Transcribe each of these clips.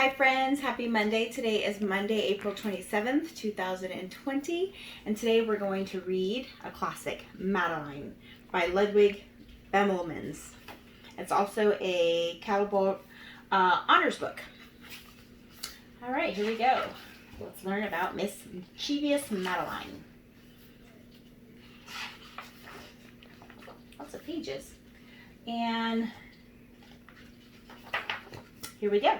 Hi friends, happy Monday. Today is Monday, April 27th, 2020, and today we're going to read a classic, Madeline, by Ludwig Bemelmans. It's also a Caliber honors book. All right, here we go. Let's learn about mischievous Madeline. Lots of pages. And here we go.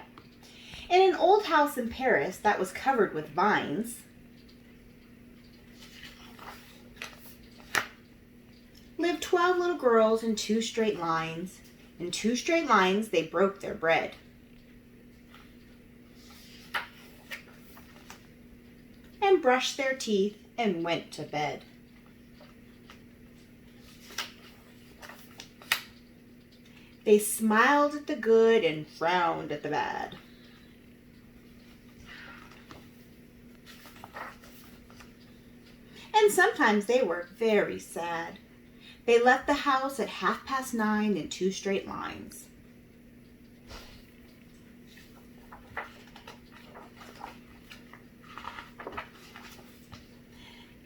In an old house in Paris that was covered with vines, lived 12 little girls in 2 straight lines. In 2 straight lines, they broke their bread. And brushed their teeth and went to bed. They smiled at the good and frowned at the bad. And sometimes they were very sad. They left the house at 9:30 in 2 straight lines.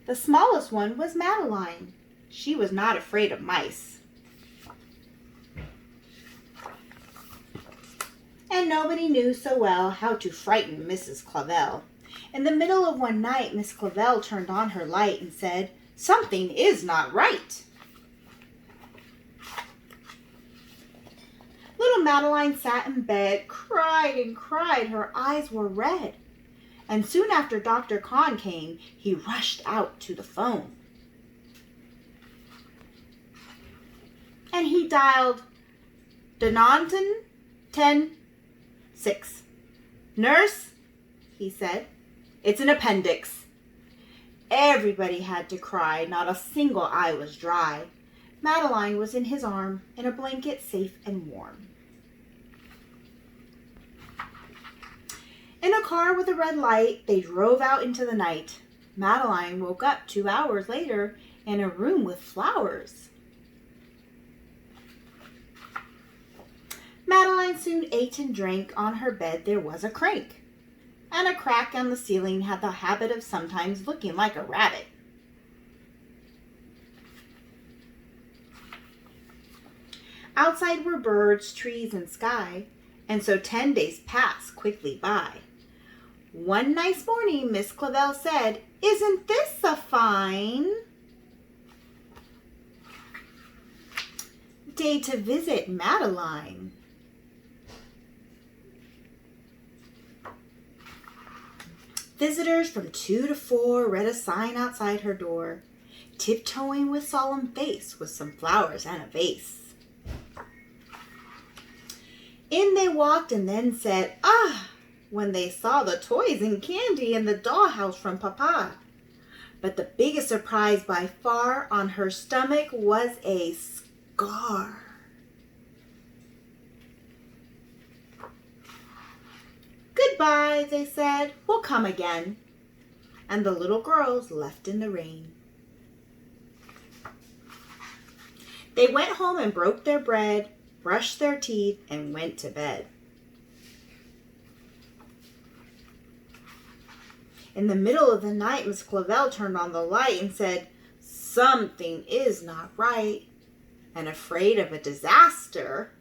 The smallest one was Madeline. She was not afraid of mice. And nobody knew so well how to frighten Mrs. Clavel. In the middle of one night, Miss Clavel turned on her light and said, "Something is not right." Little Madeline sat in bed, cried and cried. Her eyes were red. And soon after Dr. Kahn came, he rushed out to the phone. And he dialed Dononton 10-6. "Nurse," he said, "it's an appendix." Everybody had to cry. Not a single eye was dry. Madeline was in his arm, in a blanket, safe and warm. In a car with a red light, they drove out into the night. Madeline woke up 2 hours later in a room with flowers. Madeline soon ate and drank. On her bed there was a crank. And a crack on the ceiling had the habit of sometimes looking like a rabbit. Outside were birds, trees, and sky, and so 10 days passed quickly by. One nice morning, Miss Clavel said, "Isn't this a fine day to visit Madeline?" Visitors from 2 to 4 read a sign outside her door, tiptoeing with solemn face with some flowers and a vase. In they walked and then said, "Ah," when they saw the toys and candy in the dollhouse from Papa. But the biggest surprise by far, on her stomach was a scar. "Goodbye," they said, "we'll come again." And the little girls left in the rain. They went home and broke their bread, brushed their teeth, and went to bed. In the middle of the night, Miss Clavel turned on the light and said, "Something is not right," and afraid of a disaster,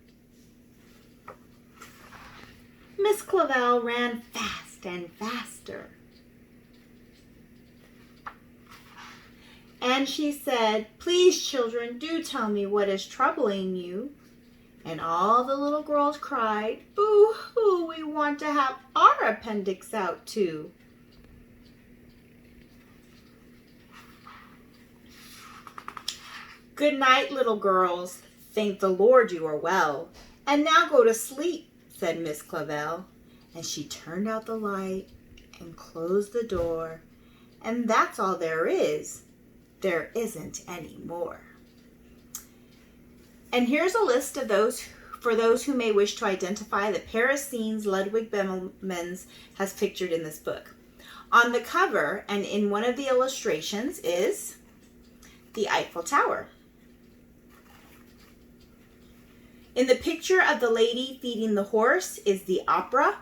Miss Clavel ran fast and faster. And she said, "Please, children, do tell me what is troubling you." And all the little girls cried, "Boo-hoo, we want to have our appendix out too." "Good night, little girls. Thank the Lord you are well. And now go to sleep," said Miss Clavel. And she turned out the light and closed the door. And that's all there is. There isn't any more. And here's a list of for those who may wish to identify the Paris scenes Ludwig Bemelmans has pictured in this book. On the cover and in one of the illustrations is the Eiffel Tower. In the picture of the lady feeding the horse is the opera.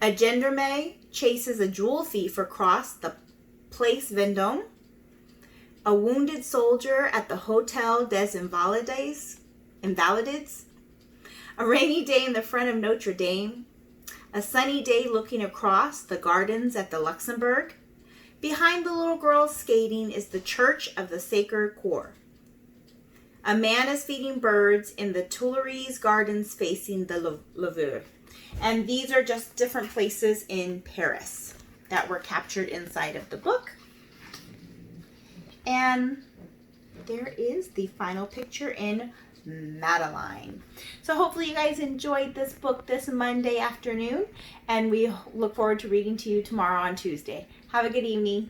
A gendarme chases a jewel thief across the Place Vendôme. A wounded soldier at the Hotel des Invalides. A rainy day in the front of Notre Dame. A sunny day looking across the gardens at the Luxembourg. Behind the little girl skating is the Church of the Sacred Coeur. A man is feeding birds in the Tuileries gardens facing the Louvre. And these are just different places in Paris that were captured inside of the book. And there is the final picture in Madeline. So hopefully you guys enjoyed this book this Monday afternoon, and we look forward to reading to you tomorrow on Tuesday. Have a good evening.